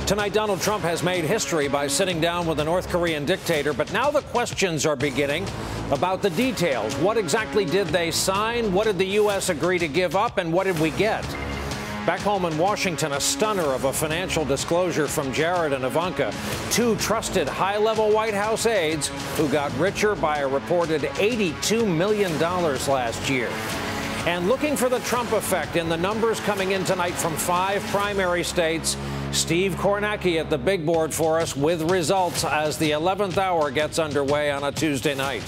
Tonight, Donald Trump has made history by sitting down with the North Korean dictator, but now the questions are beginning about the details. What exactly did they sign? What did the U.S. agree to give up? And what did we get? Back home in Washington, a stunner of a financial disclosure from Jared and Ivanka, two trusted high-level White House aides who got richer by a reported $82 million last year. And looking for the Trump effect in the numbers coming in tonight from 5 primary states, Steve Kornacki at the big board for us with results as the 11th hour gets underway on a Tuesday night.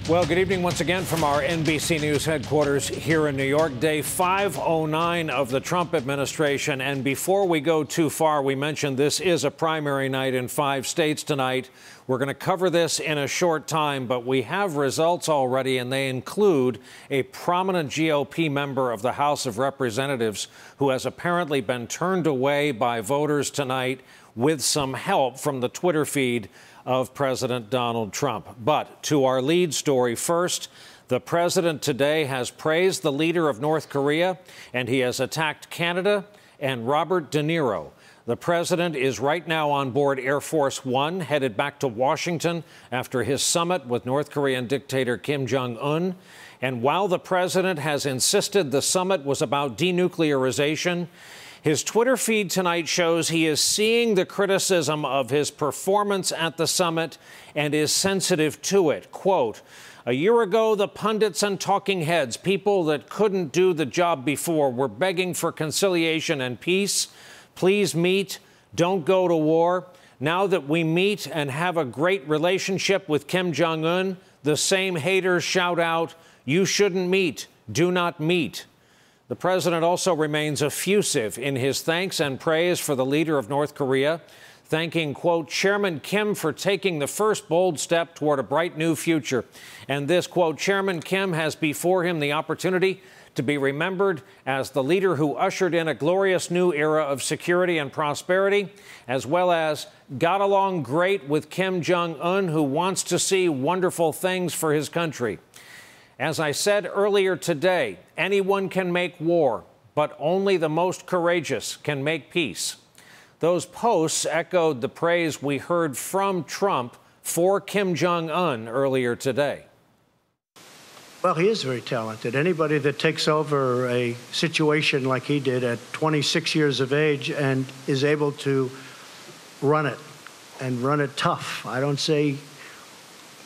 Well, good evening once again from our NBC News headquarters here in New York. Day 509 of the Trump administration. And before we go too far, we mentioned this is a primary night in 5 states tonight. We're going to cover this in a short time, but we have results already, and they include a prominent GOP member of the House of Representatives who has apparently been turned away by voters tonight with some help from the Twitter feed of President Donald Trump. But to our lead story first, the president today has praised the leader of North Korea, and he has attacked Canada and Robert De Niro. The president is right now on board Air Force One, headed back to Washington after his summit with North Korean dictator Kim Jong-un. And while the president has insisted the summit was about denuclearization, his Twitter feed tonight shows he is seeing the criticism of his performance at the summit and is sensitive to it. Quote, "A year ago, the pundits and talking heads, people that couldn't do the job before, were begging for conciliation and peace. Please meet, don't go to war. Now that we meet and have a great relationship with Kim Jong-un, the same haters shout out, 'You shouldn't meet, do not meet.'" The president also remains effusive in his thanks and praise for the leader of North Korea, thanking, quote, "Chairman Kim for taking the first bold step toward a bright new future." And this, quote, "Chairman Kim has before him the opportunity to be remembered as the leader who ushered in a glorious new era of security and prosperity, as well as got along great with Kim Jong-un, who wants to see wonderful things for his country. As I said earlier today, anyone can make war, but only the most courageous can make peace." Those posts echoed the praise we heard from Trump for Kim Jong-un earlier today. Well, he is very talented. Anybody that takes over a situation like he did at 26 years of age and is able to run it and run it tough. I don't say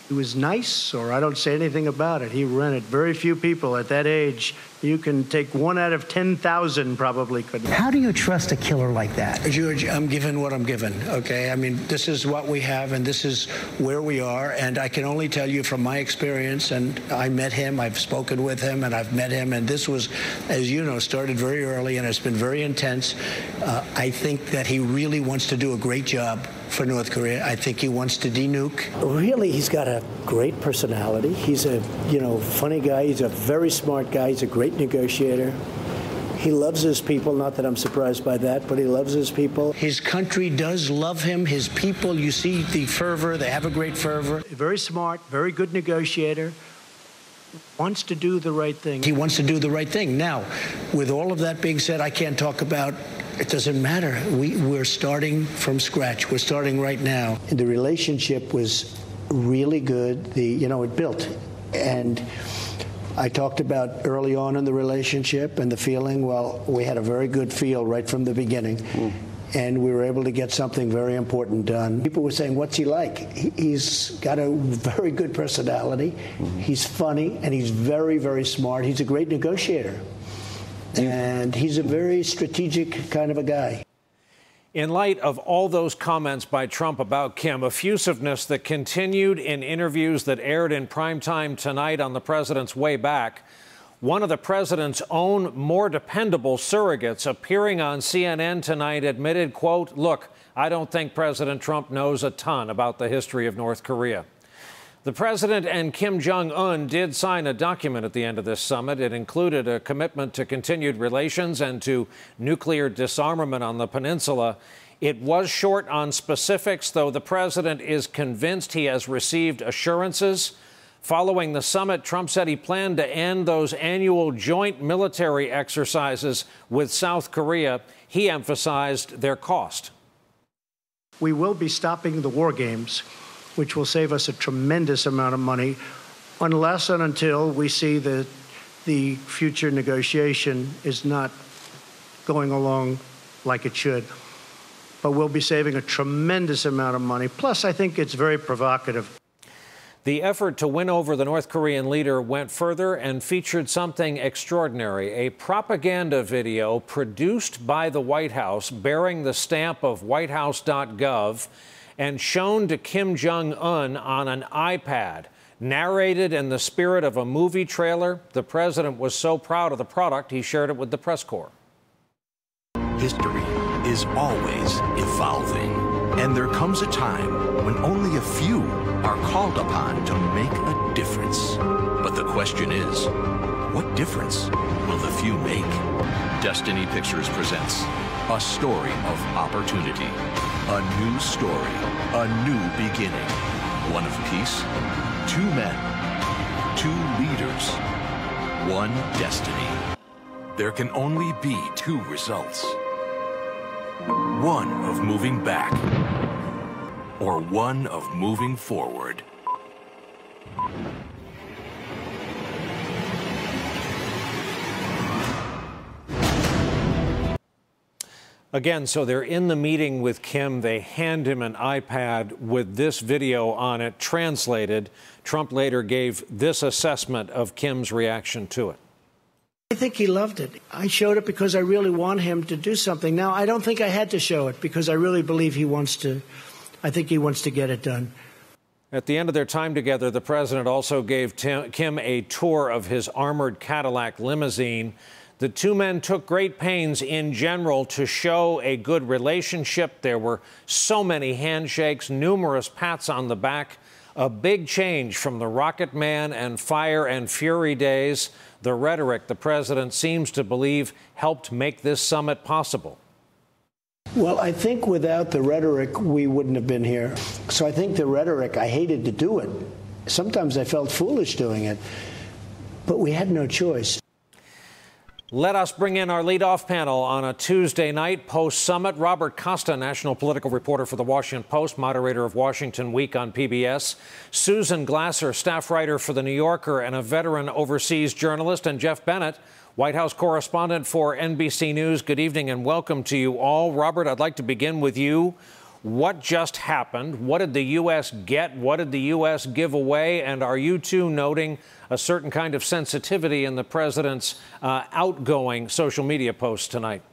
he was nice, or I don't say anything about it. He ran it. Very few people at that age, you can take 1 out of 10,000 probably couldn't. How do you trust a killer like that? George, I'm given what I'm given, okay? I mean, this is what we have, and this is where we are, and I can only tell you from my experience, and I met him, I've spoken with him, and I've met him, and this was, as you know, started very early, and it's been very intense. I think that he really wants to do a great job for North Korea. I think he wants to denuke. Really, he's got a great personality. He's a, funny guy. He's a very smart guy. He's a great negotiator. He loves his people. Not that I'm surprised by that, but he loves his people. His country does love him. His people, you see the fervor. They have a great fervor. Very smart, very good negotiator. Wants to do the right thing. He wants to do the right thing. Now, with all of that being said, I can't talk about, it doesn't matter. We're starting from scratch. We're starting right now. The relationship was really good. It built. And I talked about early on in the relationship and the feeling. Well, we had a very good feel right from the beginning. And we were able to get something very important done. People were saying, what's he like? He's got a very good personality. He's funny, and he's very, very smart. He's a great negotiator. And he's a very strategic kind of a guy. In light of all those comments by Trump about Kim, effusiveness that continued in interviews that aired in prime time tonight on the president's way back, one of the president's own more dependable surrogates appearing on CNN tonight admitted, quote, "Look, I don't think President Trump knows a ton about the history of North Korea." The president and Kim Jong-un did sign a document at the end of this summit. It included a commitment to continued relations and to nuclear disarmament on the peninsula. It was short on specifics, though the president is convinced he has received assurances Following the summit, Trump said he planned to end those annual joint military exercises with South Korea. He emphasized their cost. We will be stopping the war games, which will save us a tremendous amount of money, unless and until we see that the future negotiation is not going along like it should. But we'll be saving a tremendous amount of money. Plus, I think it's very provocative. The effort to win over the North Korean leader went further and featured something extraordinary, a propaganda video produced by the White House bearing the stamp of whitehouse.gov and shown to Kim Jong-un on an iPad. Narrated in the spirit of a movie trailer, the president was so proud of the product, he shared it with the press corps. History is always evolving, and there comes a time when only a few are called upon to make a difference. But the question is, what difference will the few make? Destiny Pictures presents a story of opportunity, a new story, a new beginning, one of peace, two men, two leaders, one destiny. There can only be two results. One of moving back, or one of moving forward. Again, so they're in the meeting with Kim. They hand him an iPad with this video on it, translated. Trump later gave this assessment of Kim's reaction to it. I think he loved it. I showed it because I really want him to do something. Now, I don't think I had to show it because I really believe he wants to. I think he wants to get it done. At the end of their time together, the president also gave Kim a tour of his armored Cadillac limousine. The two men took great pains in general to show a good relationship. There were so many handshakes, numerous pats on the back. A big change from the Rocket Man and Fire and Fury days. The rhetoric the president seems to believe helped make this summit possible. Well, I think without the rhetoric, we wouldn't have been here. So I think the rhetoric, I hated to do it. Sometimes I felt foolish doing it, but we had no choice. Let us bring in our leadoff panel on a Tuesday night post-summit. Robert Costa, national political reporter for The Washington Post, moderator of Washington Week on PBS. Susan Glasser, staff writer for The New Yorker and a veteran overseas journalist. And Jeff Bennett, White House correspondent for NBC News. Good evening and welcome to you all. Robert, I'd like to begin with you. What just happened? What did the U.S. get? What did the U.S. give away? And are you two noting a certain kind of sensitivity in the president's outgoing social media posts tonight?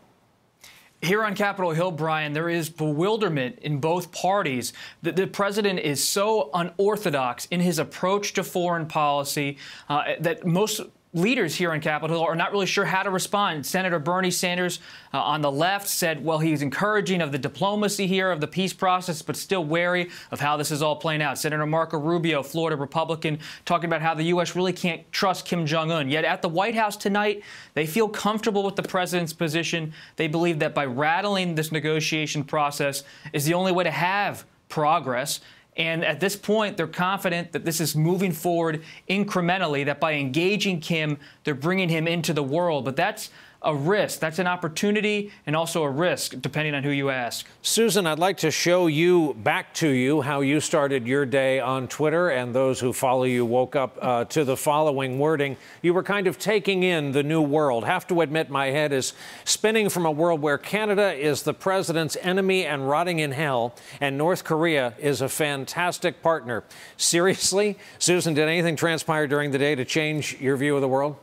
Here on Capitol Hill, Brian, there is bewilderment in both parties. The president is so unorthodox in his approach to foreign policy that most leaders here on Capitol Hill are not really sure how to respond. Senator Bernie Sanders on the left said, well, he's encouraging of the diplomacy here of the peace process, but still wary of how this is all playing out. Senator Marco Rubio, Florida Republican, talking about how the U.S. really can't trust Kim Jong-un. Yet at the White House tonight, they feel comfortable with the president's position. They believe that by rattling this negotiation process is the only way to have progress. And at this point, they're confident that this is moving forward incrementally, that by engaging Kim, they're bringing him into the world. But that's a risk. That's an opportunity and also a risk, depending on who you ask. Susan, I'd like to show you back to you how you started your day on Twitter, and those who follow you woke up to the following wording. You were kind of taking in the new world. Have to admit, my head is spinning from a world where Canada is the president's enemy and rotting in hell, and North Korea is a fantastic partner. Seriously? Susan, did anything transpire during the day to change your view of the world?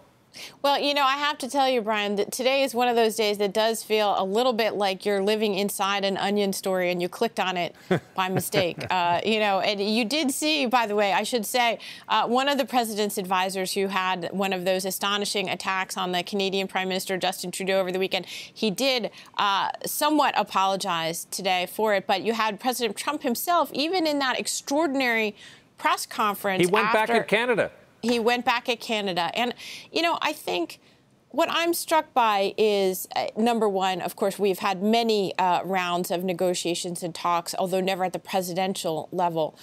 Well, you know, I have to tell you, Brian, that today is one of those days that does feel a little bit like you're living inside an Onion story and you clicked on it by mistake. You know, and you did see, by the way, I should say, one of the president's advisors who had one of those astonishing attacks on the Canadian Prime Minister Justin Trudeau over the weekend. He did somewhat apologize today for it. But you had President Trump himself, even in that extraordinary press conference. He went back at Canada. He went back at Canada. And, you know, I think What I'm struck by is, number one, of course, we've had many rounds of negotiations and talks, although never at the presidential level,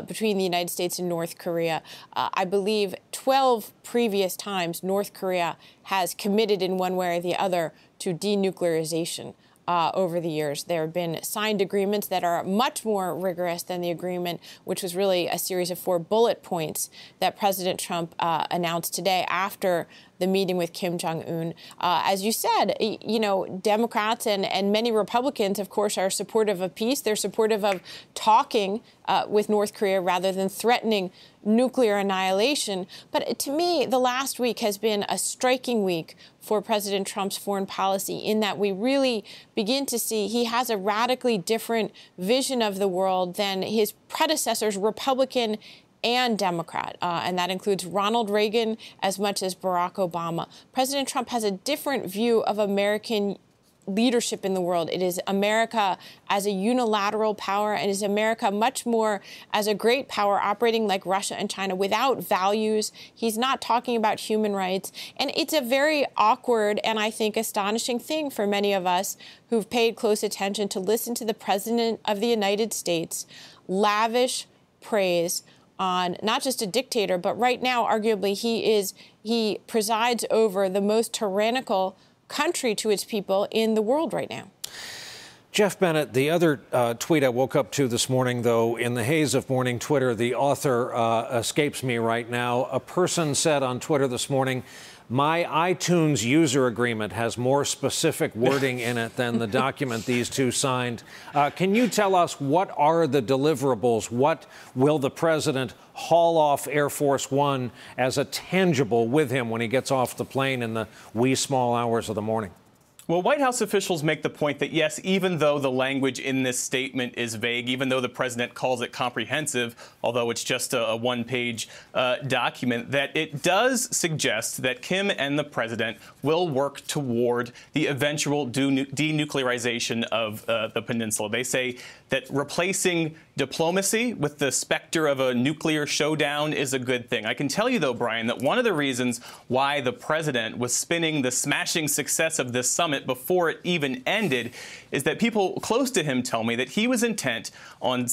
between the United States and North Korea. I believe 12 previous times North Korea has committed in one way or the other to denuclearization. Over the years, there have been signed agreements that are much more rigorous than the agreement, which was really a series of 4 bullet points that President Trump announced today after the meeting with Kim Jong-un. As you said, you know, Democrats and many Republicans, of course, are supportive of peace. They're supportive of talking with North Korea rather than threatening nuclear annihilation. But to me, the last week has been a striking week for President Trump's foreign policy in that we really begin to see he has a radically different vision of the world than his predecessors, Republican and Democrat, and that includes Ronald Reagan as much as Barack Obama. President Trump has a different view of American leadership in the world. It is America as a unilateral power, and is America much more as a great power operating like Russia and China without values. He's not talking about human rights. And it's a very awkward and I think astonishing thing for many of us who've paid close attention to listen to the President of the United States lavish praise on not just a dictator, but right now, arguably, he presides over the most tyrannical country to its people in the world right now. Jeff Bennett, the other tweet I woke up to this morning, though, in the haze of morning Twitter, the author escapes me right now. A person said on Twitter this morning, my iTunes user agreement has more specific wording in it than the document these two signed. Can you tell us what are the deliverables? What will the president haul off Air Force One as a tangible with him when he gets off the plane in the wee small hours of the morning? Well, White House officials make the point that, yes, even though the language in this statement is vague, even though the president calls it comprehensive, although it's just a one-page document, that it does suggest that Kim and the president will work toward the eventual denuclearization of the peninsula. They say that replacing diplomacy with the specter of a nuclear showdown is a good thing. I can tell you, though, Brian, that one of the reasons why the president was spinning the smashing success of this summit before it even ended is that people close to him tell me that he was intent on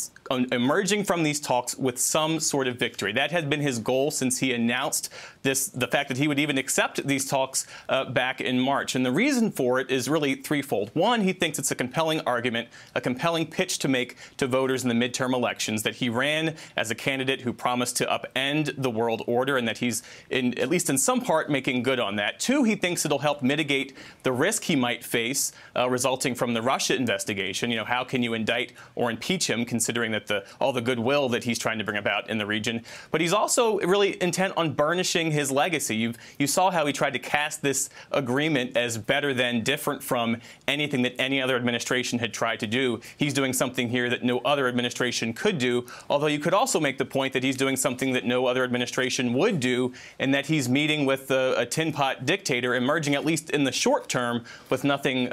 emerging from these talks with some sort of victory. That had been his goal since he announced the fact that he would even accept these talks back in March. And the reason for it is really threefold. One, he thinks it's a compelling argument, a compelling pitch to make to voters in the midterm elections that he ran as a candidate who promised to upend the world order, and that he's, at least in some part, making good on that. Two, he thinks it'll help mitigate the risk he might face resulting from the Russia investigation. You know, how can you indict or impeach him, considering that all the goodwill that he's trying to bring about in the region? But he's also really intent on burnishing his legacy. You saw how he tried to cast this agreement as better than, different from anything that any other administration had tried to do. He's doing something here that no other administration could do, although you could also make the point that he's doing something that no other administration would do, and that he's meeting with a tin pot dictator, emerging at least in the short term with nothing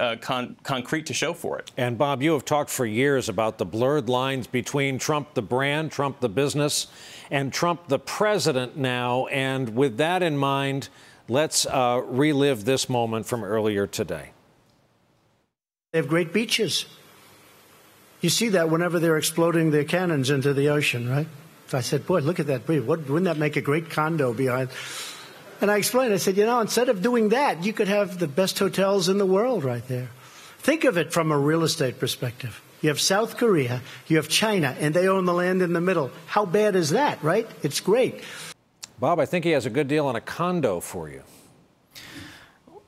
concrete to show for it. And Bob, you have talked for years about the blurred lines between Trump the brand, Trump the business, and Trump the president now. And with that in mind, let's relive this moment from earlier today. They have great beaches. You see that whenever they're exploding their cannons into the ocean, right? So I said, boy, look at that. Wouldn't that make a great condo behind? And I explained, I said, you know, instead of doing that, you could have the best hotels in the world right there. Think of it from a real estate perspective. You have South Korea, you have China, and they own the land in the middle. How bad is that, right? It's great. Bob, I think he has a good deal on a condo for you.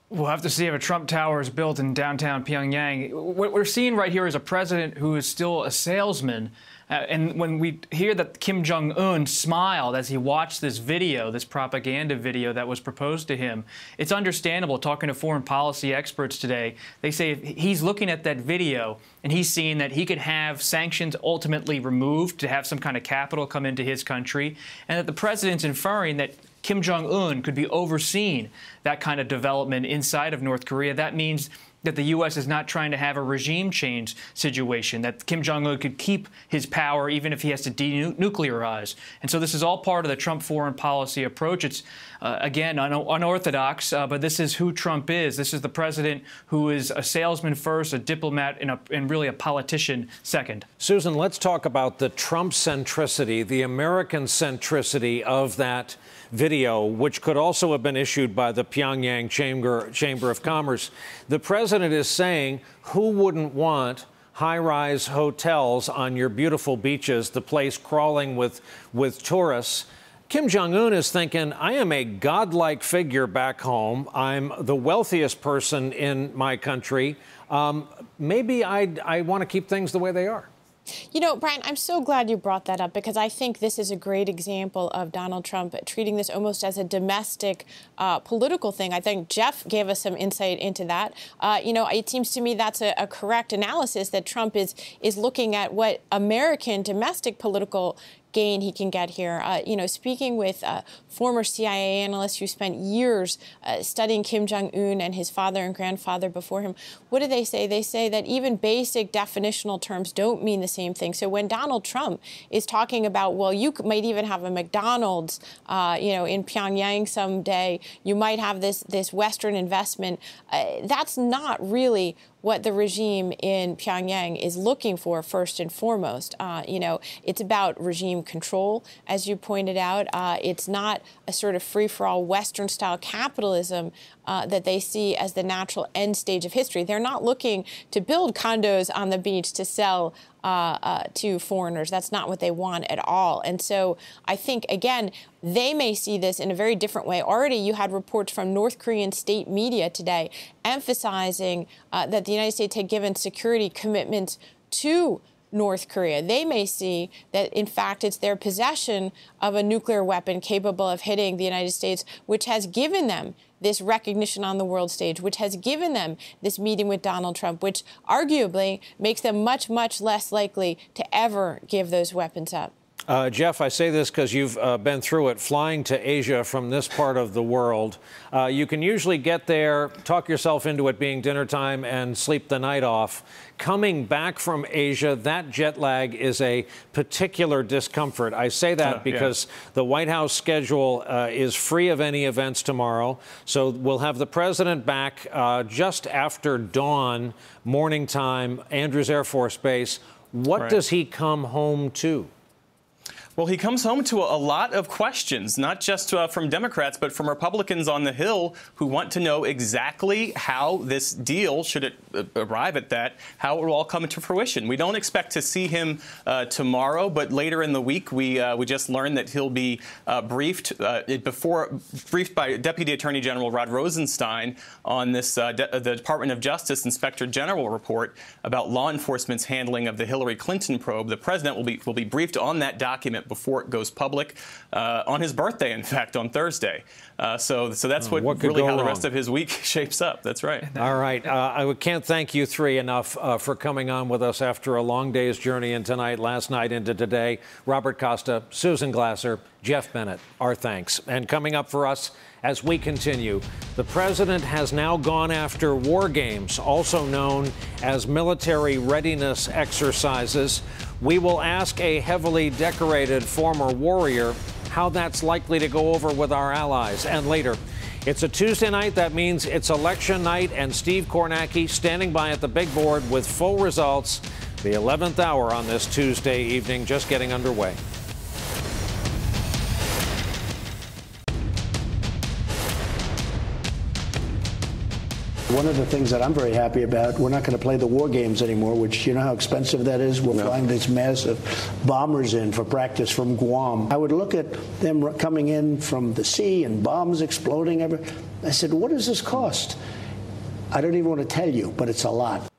We'll have to see if a Trump Tower is built in downtown Pyongyang. What we're seeing right here is a president who is still a salesman. And when we hear that Kim Jong-un smiled as he watched this video, this propaganda video that was proposed to him, it's understandable. Talking to foreign policy experts today, they say he's looking at that video and he's seeing that he could have sanctions ultimately removed to have some kind of capital come into his country, and that the president's inferring that Kim Jong-un could be overseeing that kind of development inside of North Korea. That means that the U.S. is not trying to have a regime change situation, that Kim Jong-un could keep his power even if he has to denuclearize. And so this is all part of the Trump foreign policy approach. It's again, unorthodox, but this is who Trump is. This is the president who is a salesman first, a diplomat, and really a politician second. Susan, let's talk about the Trump centricity, the American centricity of that video, which could also have been issued by the Pyongyang Chamber of Commerce. The president is saying, who wouldn't want high-rise hotels on your beautiful beaches, the place crawling with tourists? Kim Jong-un is thinking, I am a godlike figure back home. I'm the wealthiest person in my country. Maybe I want to keep things the way they are. You know, Brian, I'm so glad you brought that up, because I think this is a great example of Donald Trump treating this almost as a domestic political thing. I think Jeff gave us some insight into that. You know, it seems to me that's a correct analysis, that Trump is looking at what American domestic political gain he can get here. You know, speaking with former CIA analysts who spent years studying Kim Jong-un and his father and grandfather before him, what do they say? They say that even basic definitional terms don't mean the same thing. So when Donald Trump is talking about, well, you might even have a McDonald's, you know, in Pyongyang someday, you might have this Western investment, that's not really what the regime in Pyongyang is looking for first and foremost. You know, it's about regime control, as you pointed out. It's not a sort of free-for-all Western-style capitalism that they see as the natural end stage of history. They're not looking to build condos on the beach to sell to foreigners. That's not what they want at all. And so I think, again, they may see this in a very different way. Already you had reports from North Korean state media today emphasizing that the United States had given security commitments to North Korea. They may see that, in fact, it's their possession of a nuclear weapon capable of hitting the United States, which has given them this recognition on the world stage, which has given them this meeting with Donald Trump, which arguably makes them much, much less likely to ever give those weapons up. Jeff, I say this because you've been through it. Flying to Asia from this part of the world, you can usually get there, talk yourself into it being dinner time, and sleep the night off. Coming back from Asia, that jet lag is a particular discomfort. I say that because the White House schedule is free of any events tomorrow. So we'll have the president back just after dawn, morning time, Andrews Air Force Base. What does he come home to? Well, he comes home to a lot of questions, not just from Democrats, but from Republicans on the Hill who want to know exactly how this deal, should it arrive at that, how it will all come into fruition. We don't expect to see him tomorrow, but later in the week, we just learned that he'll be briefed by Deputy Attorney General Rod Rosenstein on this the Department of Justice Inspector General report about law enforcement's handling of the Hillary Clinton probe. The president will be briefed on that document before it goes public on his birthday, in fact, on Thursday. So that's what really how the rest of his week shapes up. That's right. All right. I can't thank you three enough for coming on with us after a long day's journey in tonight, last night into today. Robert Costa, Susan Glasser, Jeff Bennett, our thanks. And coming up for us as we continue, the president has now gone after war games, also known as military readiness exercises. We will ask a heavily decorated former warrior how that's likely to go over with our allies. And later, it's a Tuesday night. That means it's election night, and Steve Kornacki standing by at the big board with full results. The 11th hour on this Tuesday evening, just getting underway. One of the things that I'm very happy about, we're not going to play the war games anymore, which you know how expensive that is? We're flying these massive bombers in for practice from Guam. I would look at them coming in from the sea and bombs exploding everywhere. I said, what does this cost? I don't even want to tell you, but it's a lot.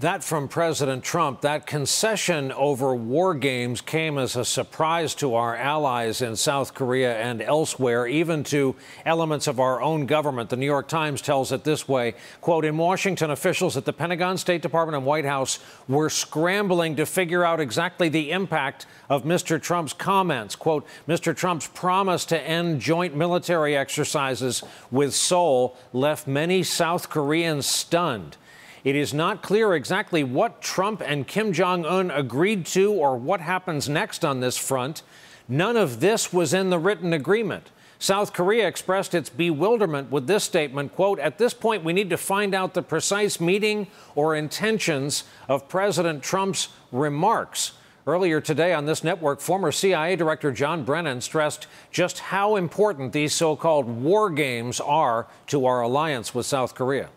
That from President Trump. That concession over war games came as a surprise to our allies in South Korea and elsewhere, even to elements of our own government. The New York Times tells it this way, quote, in Washington, officials at the Pentagon, State Department, and White House were scrambling to figure out exactly the impact of Mr. Trump's comments. Quote, Mr. Trump's promise to end joint military exercises with Seoul left many South Koreans stunned. It is not clear exactly what Trump and Kim Jong-un agreed to or what happens next on this front. None of this was in the written agreement. South Korea expressed its bewilderment with this statement, quote, "At this point, we need to find out the precise meaning or intentions of President Trump's remarks." Earlier today on this network, former CIA Director John Brennan stressed just how important these so-called war games are to our alliance with South Korea.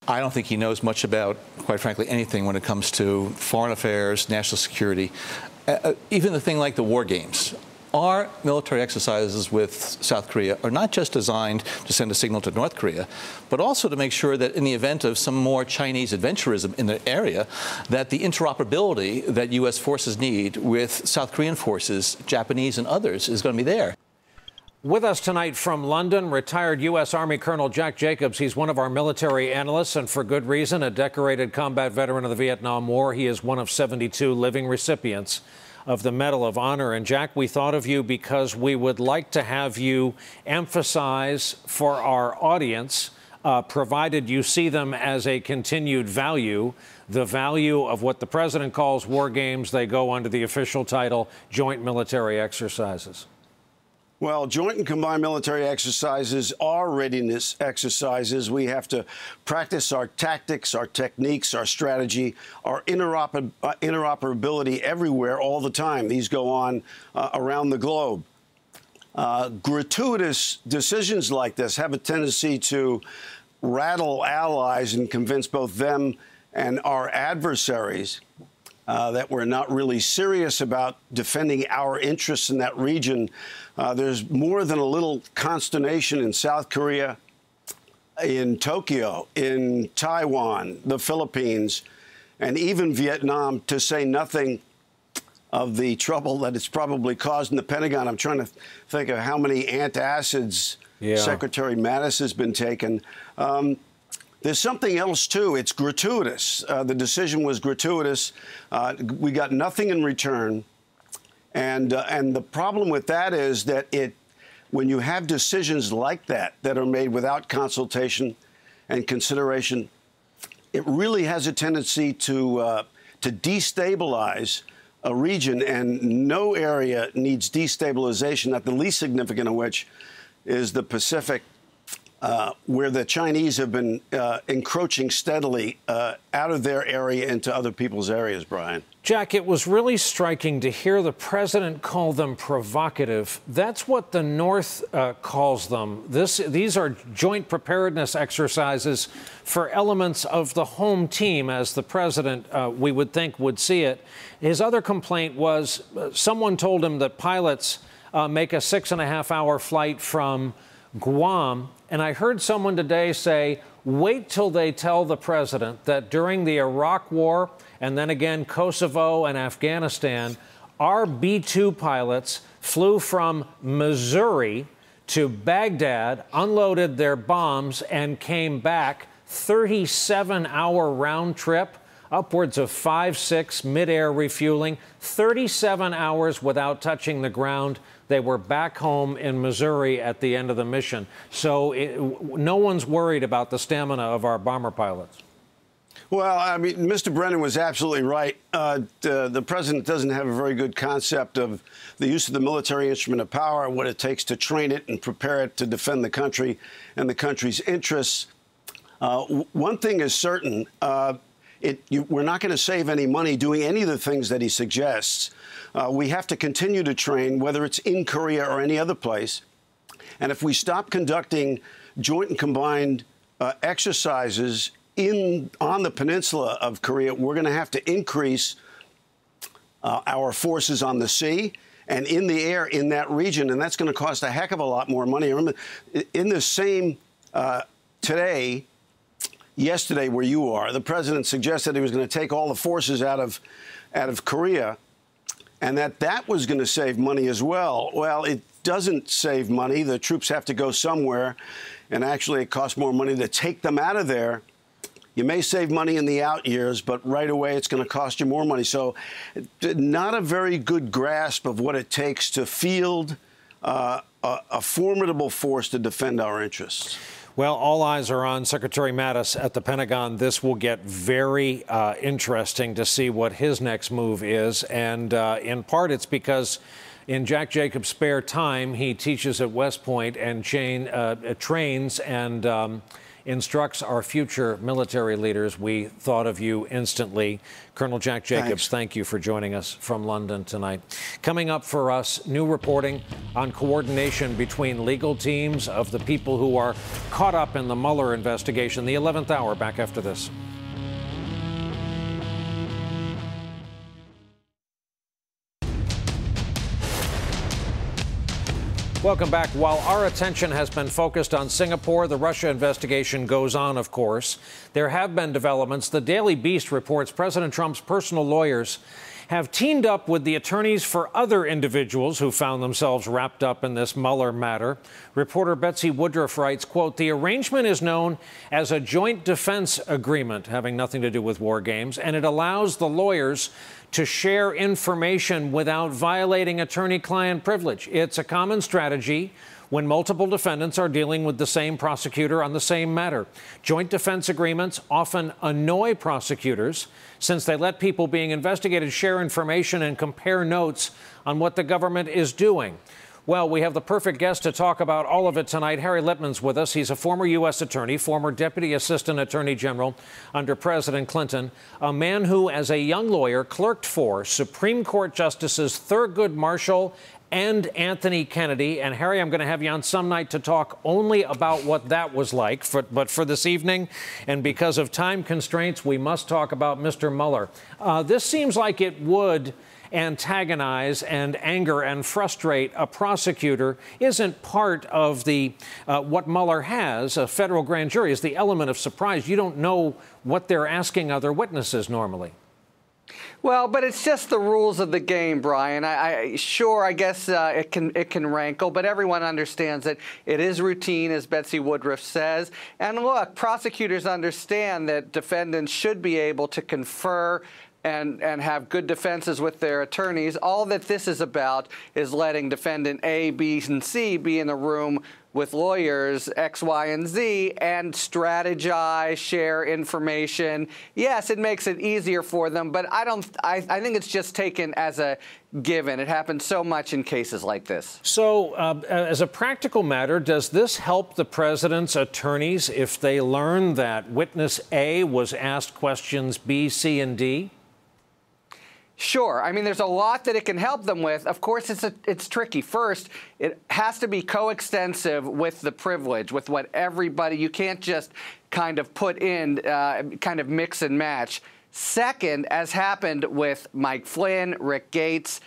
I don't think he knows much about, quite frankly, anything when it comes to foreign affairs, national security, even the thing like the war games. Our military exercises with South Korea are not just designed to send a signal to North Korea, but also to make sure that in the event of some more Chinese adventurism in the area, that the interoperability that U.S. forces need with South Korean forces, Japanese and others, is going to be there. With us tonight from London, retired U.S. Army Colonel Jack Jacobs. He's one of our military analysts, and for good reason, a decorated combat veteran of the Vietnam War. He is one of 72 living recipients of the Medal of Honor. And Jack, we thought of you because we would like to have you emphasize for our audience, provided you see them as a continued value, the value of what the president calls war games. They go under the official title Joint Military Exercises. Well, joint and combined military exercises are readiness exercises. We have to practice our tactics, our techniques, our strategy, our interoperability everywhere all the time. These go on around the globe. Gratuitous decisions like this have a tendency to rattle allies and convince both them and our adversaries that we're not really serious about defending our interests in that region. There's more than a little consternation in South Korea, in Tokyo, in Taiwan, the Philippines, and even Vietnam, to say nothing of the trouble that it's probably caused in the Pentagon. I'm trying to think of how many antacids Secretary Mattis has been taking. There's something else, too. It's gratuitous. The decision was gratuitous. We got nothing in return. And the problem with that is that when you have decisions like that are made without consultation and consideration, it really has a tendency to destabilize a region, and no area needs destabilization, not the least significant of which is the Pacific, where the Chinese have been encroaching steadily out of their area into other people's areas, Brian. Jack, it was really striking to hear the president call them provocative. That's what the North calls them. These are joint preparedness exercises for elements of the home team, as the president, we would think, would see it. His other complaint was someone told him that pilots make a 6.5-hour flight from Guam. And I heard someone today say, wait till they tell the president that during the Iraq War and then again Kosovo and Afghanistan, our B-2 pilots flew from Missouri to Baghdad, unloaded their bombs, and came back 37-hour round trip, upwards of 5-6 mid-air refueling, 37 hours without touching the ground. They were back home in Missouri at the end of the mission. So no one's worried about the stamina of our bomber pilots. Well, I mean, Mr. Brennan was absolutely right. The president doesn't have a very good concept of the use of the military instrument of power, what it takes to train it and prepare it to defend the country and the country's interests. One thing is certain. We're not going to save any money doing any of the things that he suggests. We have to continue to train, whether it's in Korea or any other place. And if we stop conducting joint and combined exercises on the peninsula of Korea, we're going to have to increase our forces on the sea and in the air in that region. And that's going to cost a heck of a lot more money. Remember, in the same yesterday where you are, the president suggested he was going to take all the forces out of Korea, and that was going to save money as well. Well, it doesn't save money. The troops have to go somewhere, and actually it costs more money to take them out of there. You may save money in the out years, but right away it's going to cost you more money. So not a very good grasp of what it takes to field a formidable force to defend our interests. Well, all eyes are on Secretary Mattis at the Pentagon. This will get very interesting to see what his next move is. And in part, it's because In Jack Jacobs' spare time, he teaches at West Point and trains and instructs our future military leaders. We thought of you instantly. Colonel Jack Jacobs, thank you for joining us from London tonight. Coming up for us, new reporting on coordination between legal teams of the people who are caught up in the Mueller investigation. The 11th hour, back after this. Welcome back. While our attention has been focused on Singapore, the Russia investigation goes on, of course. There have been developments. The Daily Beast reports President Trump's personal lawyers have teamed up with the attorneys for other individuals who found themselves wrapped up in this Mueller matter. Reporter Betsy Woodruff writes, quote, "The arrangement is known as a joint defense agreement, having nothing to do with war games, and it allows the lawyers to share information without violating attorney-client privilege. It's a common strategy when multiple defendants are dealing with the same prosecutor on the same matter. Joint defense agreements often annoy prosecutors since they let people being investigated share information and compare notes on what the government is doing." Well, we have the perfect guest to talk about all of it tonight. Harry Litman's with us. He's a former U.S. attorney, former deputy assistant attorney general under President Clinton, a man who, as a young lawyer, clerked for Supreme Court Justices Thurgood Marshall and Anthony Kennedy. And Harry, I'm going to have you on some night to talk only about what that was like. But for this evening, and because of time constraints, we must talk about Mr. Mueller. This seems like it would antagonize and anger and frustrate a prosecutor. Isn't part of the what Mueller has, a federal grand jury, is the element of surprise. You don't know what they're asking other witnesses normally. Well, but it's just the rules of the game, Brian. I guess it can rankle, but everyone understands that it is routine, as Betsy Woodruff says. And look, prosecutors understand that defendants should be able to confer and have good defenses with their attorneys. All that this is about is letting defendant A, B, and C be in the room with lawyers X, Y, and Z and strategize, share information. Yes, it makes it easier for them, but I think it's just taken as a given. It happens so much in cases like this. So as a practical matter, does this help the president's attorneys if they learn that witness A was asked questions B, C, and D? Sure. I mean, there's a lot that it can help them with. Of course, it's tricky. First, it has to be coextensive with the privilege, with what everybody, you can't just kind of put in, kind of mix and match. Second, as happened with Mike Flynn, Rick Gates,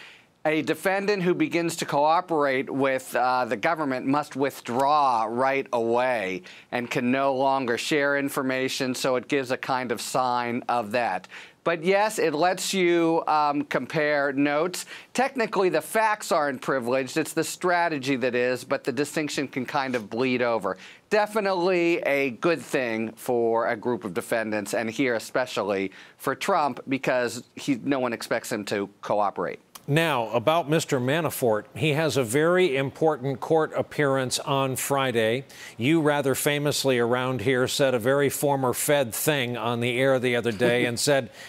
a defendant who begins to cooperate with the government must withdraw right away and can no longer share information, so it gives a kind of sign of that. But yes, it lets you compare notes. Technically, the facts aren't privileged. It's the strategy that is, but the distinction can kind of bleed over. Definitely a good thing for a group of defendants, and here especially for Trump, because no one expects him to cooperate. Now, about Mr. Manafort, he has a very important court appearance on Friday. You rather famously around here said a very former Fed thing on the air the other day and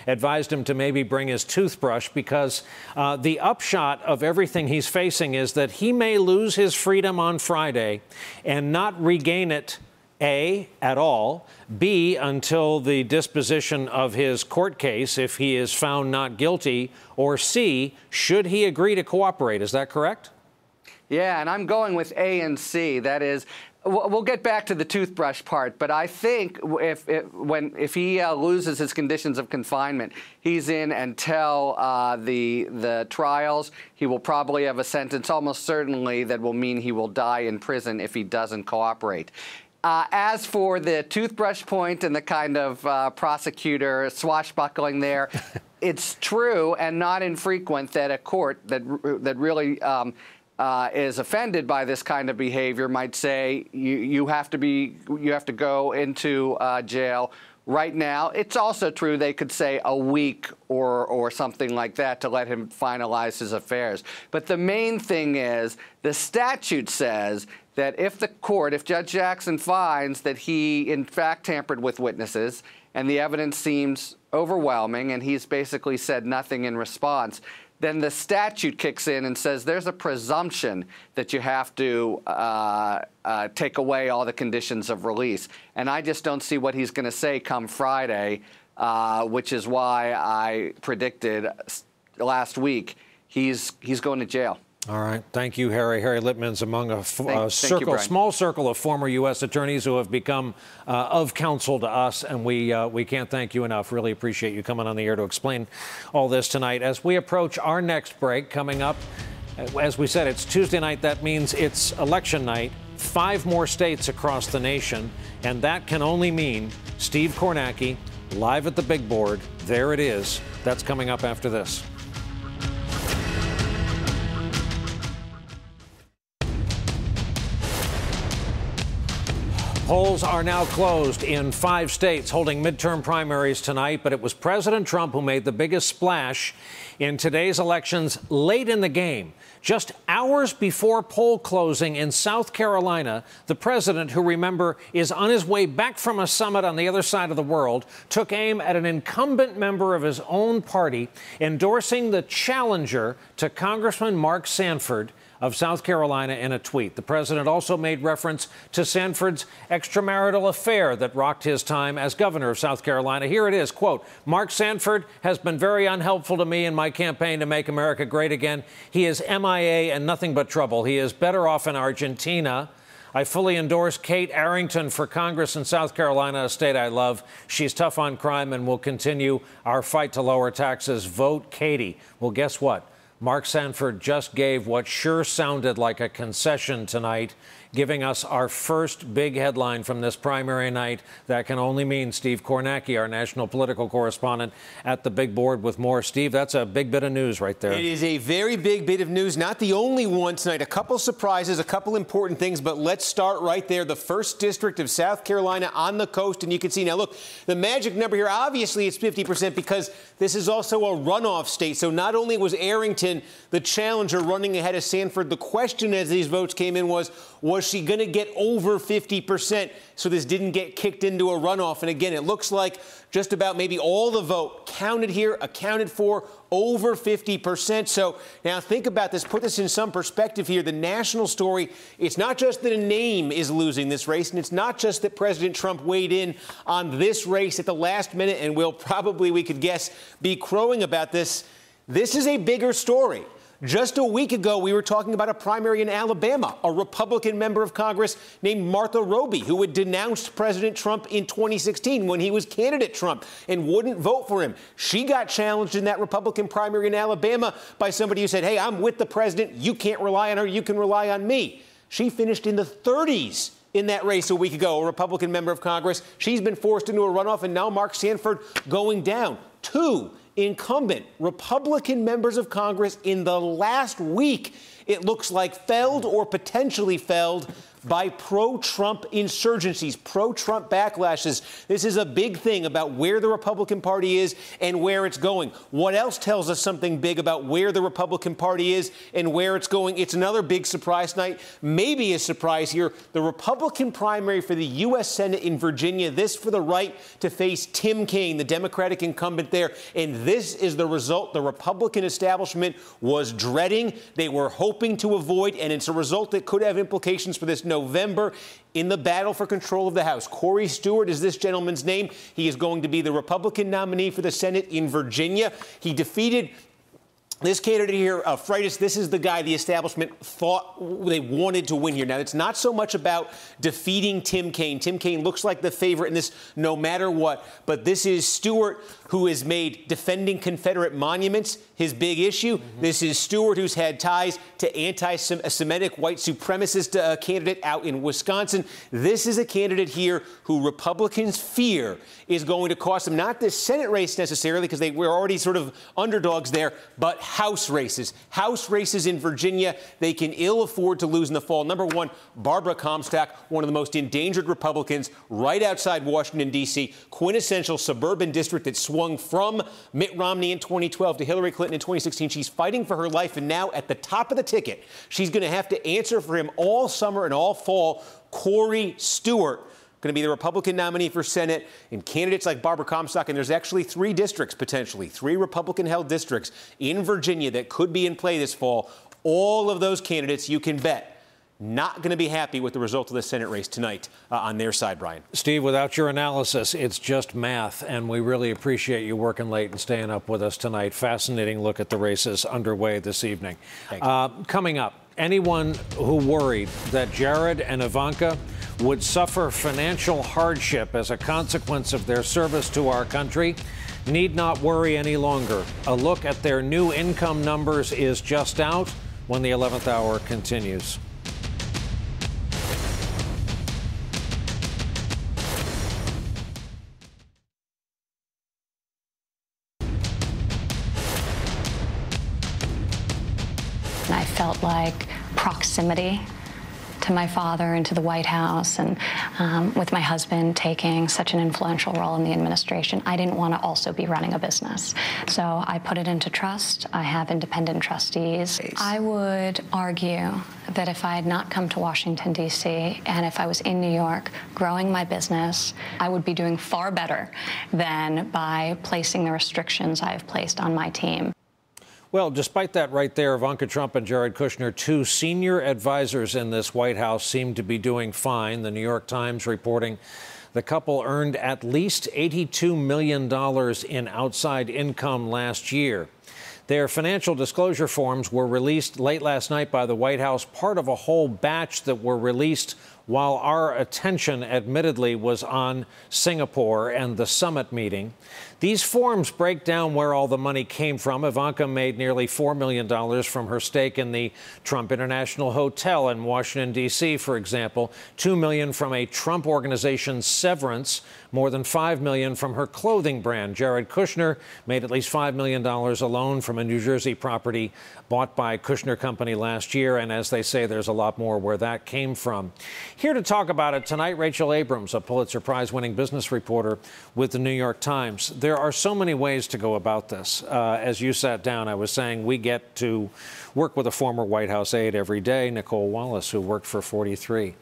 advised him to maybe bring his toothbrush because the upshot of everything he's facing is that he may lose his freedom on Friday and not regain it, A, at all, B, until the disposition of his court case if he is found not guilty, or C, should he agree to cooperate. Is that correct? Yeah, and I'm going with A and C. That is, we'll get back to the toothbrush part, but I think if he loses his conditions of confinement, he's in until the trials. He will probably have a sentence almost certainly that will mean he will die in prison if he doesn't cooperate. As for the toothbrush point and the kind of prosecutor swashbuckling there, it's true and not infrequent that a court that really is offended by this kind of behavior might say you have to go into jail right now. It's also true they could say a week or something like that to let him finalize his affairs. But the main thing is the statute says that if Judge Jackson finds that he in fact tampered with witnesses and the evidence seems overwhelming and he's basically said nothing in response, then the statute kicks in and says there's a presumption that you have to take away all the conditions of release. And I just don't see what he's going to say come Friday, which is why I predicted last week he's going to jail. All right. Thank you, Harry. Harry Litman's among a small circle of former U.S. attorneys who have become of counsel to us, and we can't thank you enough. Really appreciate you coming on the air to explain all this tonight. As we approach our next break coming up, as we said, it's Tuesday night. That means it's election night. 5 more states across the nation, and that can only mean Steve Kornacki live at the big board. There it is. That's coming up after this. Polls are now closed in 5 states holding midterm primaries tonight, but it was President Trump who made the biggest splash in today's elections late in the game. Just hours before poll closing in South Carolina, the president, who, remember, is on his way back from a summit on the other side of the world, took aim at an incumbent member of his own party, endorsing the challenger to Congressman Mark Sanford of South Carolina in a tweet. The president also made reference to Sanford's extramarital affair that rocked his time as governor of South Carolina. Here it is, quote, "Mark Sanford has been very unhelpful to me in my campaign to make America great again. He is MIA and nothing but trouble. He is better off in Argentina. I fully endorse Kate Arrington for Congress in South Carolina, a state I love. She's tough on crime and will continue our fight to lower taxes. Vote Katie." Well, guess what? Mark Sanford just gave what sure sounded like a concession tonight, giving us our first big headline from this primary night. That can only mean Steve Kornacki, our national political correspondent, at the big board with more. Steve, that's a big bit of news right there. It is a very big bit of news, not the only one tonight. A couple surprises, a couple important things, but let's start right there. The 1st District of South Carolina on the coast, and you can see now, look, the magic number here, obviously it's 50% because this is also a runoff state. So not only was Arrington, the challenger, running ahead of Sanford, the question as these votes came in was she going to get over 50% so this didn't get kicked into a runoff? And again, it looks like just about maybe all the vote counted here, accounted for, over 50%. So now think about this, put this in some perspective here. The national story, it's not just that a name is losing this race, and it's not just that President Trump weighed in on this race at the last minute and will probably, we could guess, be crowing about this. This is a bigger story. Just a week ago, we were talking about a primary in Alabama, a Republican member of Congress named Martha Roby, who had denounced President Trump in 2016 when he was candidate Trump and wouldn't vote for him. She got challenged in that Republican primary in Alabama by somebody who said, hey, I'm with the president. You can't rely on her. You can rely on me. She finished in the 30s in that race a week ago, a Republican member of Congress. She's been forced into a runoff, and now Mark Sanford going down. 2 incumbent Republican members of Congress in the last week, it looks like, felled or potentially felled by pro-Trump insurgencies, pro-Trump backlashes. This is a big thing about where the Republican Party is and where it's going. What else tells us something big about where the Republican Party is and where it's going? It's another big surprise tonight, maybe a surprise here. The Republican primary for the U.S. Senate in Virginia, this for the right to face Tim Kaine, the Democratic incumbent there. And this is the result the Republican establishment was dreading, they were hoping to avoid, and it's a result that could have implications for this November in the battle for control of the House. Corey Stewart is this gentleman's name. He is going to be the Republican nominee for the Senate in Virginia. He defeated this candidate here, Freitas. This is the guy the establishment thought they wanted to win here. Now, it's not so much about defeating Tim Kaine. Tim Kaine looks like the favorite in this no matter what. But this is Stewart, who has made defending Confederate monuments his big issue. This is Stewart, who's had ties to anti-Semitic white supremacist candidate out in Wisconsin. This is a candidate here who Republicans fear is going to cost them not this Senate race necessarily, because they were already sort of underdogs there, but House races. House races in Virginia they can ill afford to lose in the fall. Number 1, Barbara Comstock, one of the most endangered Republicans right outside Washington, D.C., quintessential suburban district that swung from Mitt Romney in 2012 to Hillary Clinton in 2016. She's fighting for her life, and now at the top of the ticket, she's going to have to answer for him all summer and all fall. Corey Stewart going to be the Republican nominee for Senate, and candidates like Barbara Comstock. And there's actually 3 districts, potentially 3 Republican-held districts in Virginia that could be in play this fall. All of those candidates, you can bet, not going to be happy with the result of the Senate race tonight on their side, Brian. Steve, without your analysis, it's just math, and we really appreciate you working late and staying up with us tonight. Fascinating look at the races underway this evening. Coming up, anyone who worried that Jared and Ivanka would suffer financial hardship as a consequence of their service to our country need not worry any longer. A look at their new income numbers is just out when the 11th hour continues. I felt like proximity to my father and to the White House, and with my husband taking such an influential role in the administration, I didn't want to also be running a business. So I put it into trust. I have independent trustees. I would argue that if I had not come to Washington, D.C., and if I was in New York growing my business, I would be doing far better than by placing the restrictions I have placed on my team. Well, despite that right there, Ivanka Trump and Jared Kushner, 2 senior advisors in this White House, seem to be doing fine. The New York Times reporting the couple earned at least $82 million in outside income last year. Their financial disclosure forms were released late last night by the White House, part of a whole batch that were released while our attention, admittedly, was on Singapore and the summit meeting. These forms break down where all the money came from. Ivanka made nearly $4 million from her stake in the Trump International Hotel in Washington, D.C., for example, $2 million from a Trump organization severance, more than $5 million from her clothing brand. Jared Kushner made at least $5 million alone from a New Jersey property bought by Kushner Company last year. And as they say, there's a lot more where that came from. Here to talk about it tonight, Rachel Abrams, a Pulitzer Prize-winning business reporter with the New York Times. There are so many ways to go about this. As you sat down, I was saying we get to work with a former White House aide every day, Nicole Wallace, who worked for 43.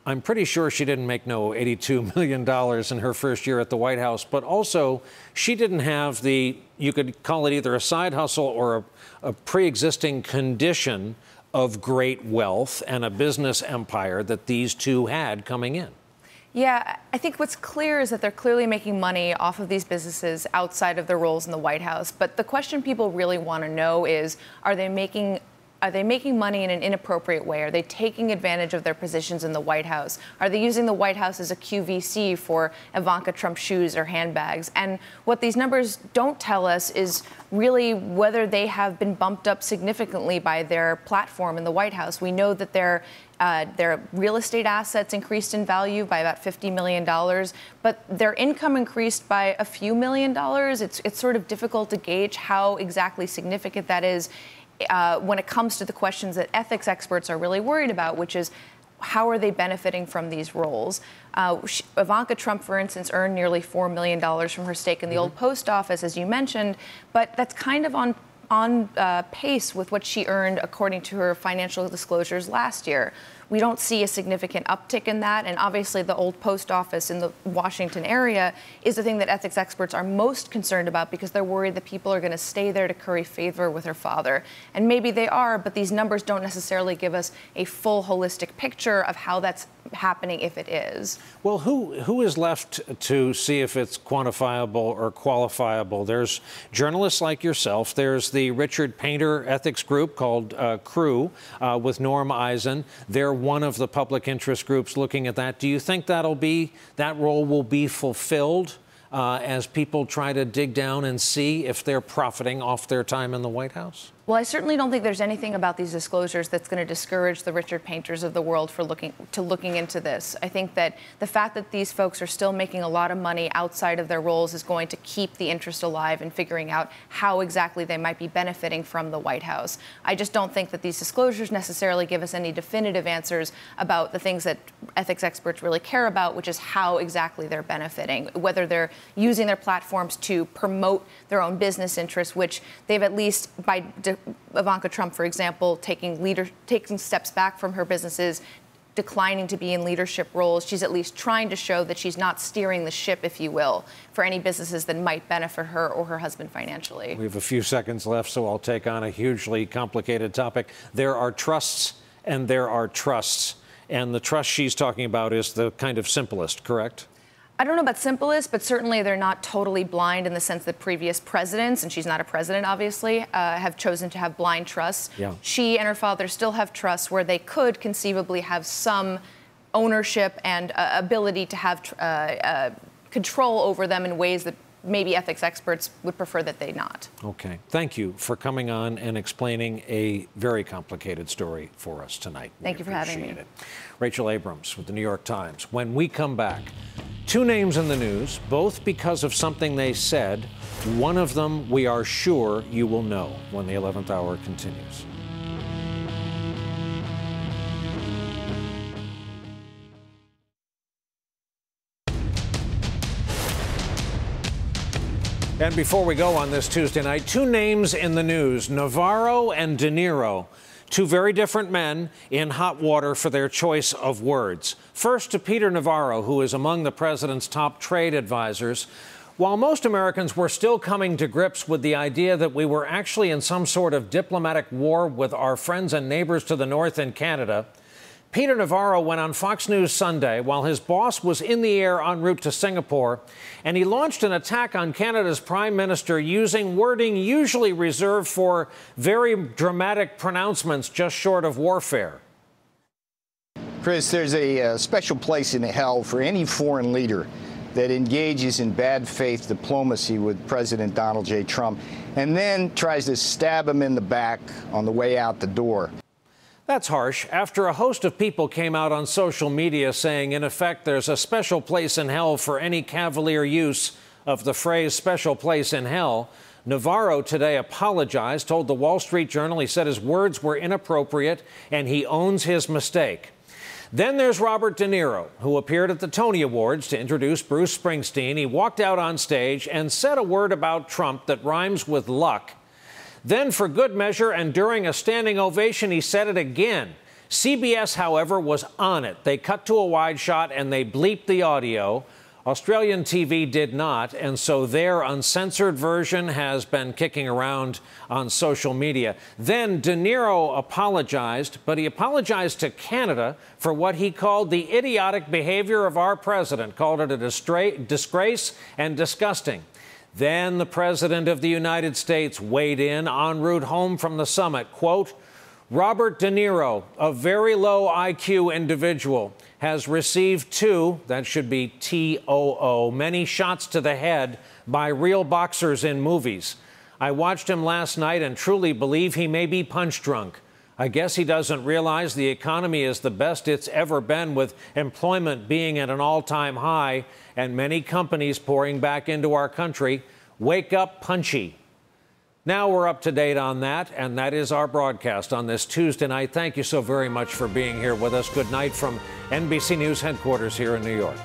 I'm pretty sure she didn't make no $82 million in her first year at the White House, but also she didn't have the, you could call it either a side hustle or a pre-existing condition of great wealth and a business empire that these 2 had coming in. Yeah, I think what's clear is that they're clearly making money off of these businesses outside of their roles in the White House. But the question people really want to know is, are they making money in an inappropriate way? Are they taking advantage of their positions in the White House? Are they using the White House as a QVC for Ivanka Trump shoes or handbags? And what these numbers don't tell us is really whether they have been bumped up significantly by their platform in the White House. We know that their real estate assets increased in value by about $50 million, but their income increased by a few $1 million. It's sort of difficult to gauge how exactly significant that is when it comes to the questions that ethics experts are really worried about, which is how are they benefiting from these roles? Ivanka Trump, for instance, earned nearly $4 million from her stake in the old post office, as you mentioned, but that's kind of on pace with what she earned according to her financial disclosures last year. We don't see a significant uptick in that, and obviously the old post office in the Washington area is the thing that ethics experts are most concerned about because they're worried that people are going to stay there to curry favor with her father. And maybe they are, but these numbers don't necessarily give us a full holistic picture of how that's happening if it is. Well, who is left to see if it's quantifiable or qualifiable? There's journalists like yourself. There's the Richard Painter ethics group called Crew with Norm Eisen. They're one of the public interest groups looking at that. Do you think that role will be fulfilled as people try to dig down and see if they're profiting off their time in the White House? Well, I certainly don't think there's anything about these disclosures that's going to discourage the Richard Painters of the world for looking into this. I think that the fact that these folks are still making a lot of money outside of their roles is going to keep the interest alive in figuring out how exactly they might be benefiting from the White House. I just don't think that these disclosures necessarily give us any definitive answers about the things that ethics experts really care about, which is how exactly they're benefiting, whether they're using their platforms to promote their own business interests, which they've at least, by Ivanka Trump, for example, taking steps back from her businesses, declining to be in leadership roles, she's at least trying to show that she's not steering the ship, if you will, for any businesses that might benefit her or her husband financially. We have a few seconds left, so I'll take on a hugely complicated topic. There are trusts and there are trusts. And the trust she's talking about is the kind of simplest, correct? I don't know about simplest, but certainly they're not totally blind in the sense that previous presidents, and she's not a president, obviously, have chosen to have blind trusts. Yeah. She and her father still have trusts where they could conceivably have some ownership and ability to have control over them in ways that maybe ethics experts would prefer that they not. Okay. Thank you for coming on and explaining a very complicated story for us tonight. Thank you for having me. It. Rachel Abrams with the New York Times. When we come back, two names in the news, both because of something they said. One of them we are sure you will know when the 11th hour continues. And before we go on this Tuesday night, two names in the news, Navarro and De Niro, two very different men in hot water for their choice of words. First to Peter Navarro, who is among the president's top trade advisors. While most Americans were still coming to grips with the idea that we were actually in some sort of diplomatic war with our friends and neighbors to the north in Canada, Peter Navarro went on Fox News Sunday while his boss was in the air en route to Singapore, and he launched an attack on Canada's prime minister using wording usually reserved for very dramatic pronouncements just short of warfare. Chris, there's a special place in hell for any foreign leader that engages in bad faith diplomacy with President Donald J. Trump and then tries to stab him in the back on the way out the door. That's harsh. After a host of people came out on social media saying, in effect, there's a special place in hell for any cavalier use of the phrase special place in hell, Navarro today apologized, told the Wall Street Journal he said his words were inappropriate and he owns his mistake. Then there's Robert De Niro, who appeared at the Tony Awards to introduce Bruce Springsteen. He walked out on stage and said a word about Trump that rhymes with luck. Then, for good measure and during a standing ovation, he said it again. CBS, however, was on it. They cut to a wide shot and they bleeped the audio. Australian TV did not, and so their uncensored version has been kicking around on social media. Then De Niro apologized, but he apologized to Canada for what he called the idiotic behavior of our president, called it a disgrace and disgusting. Then the President of the United States weighed in en route home from the summit. Quote, Robert De Niro, a very low IQ individual, has received two, that should be TOO, many shots to the head by real boxers in movies. I watched him last night and truly believe he may be punch drunk. I guess he doesn't realize the economy is the best it's ever been, with employment being at an all-time high and many companies pouring back into our country. Wake up, Punchy. Now we're up to date on that, and that is our broadcast on this Tuesday night. Thank you so very much for being here with us. Good night from NBC News headquarters here in New York.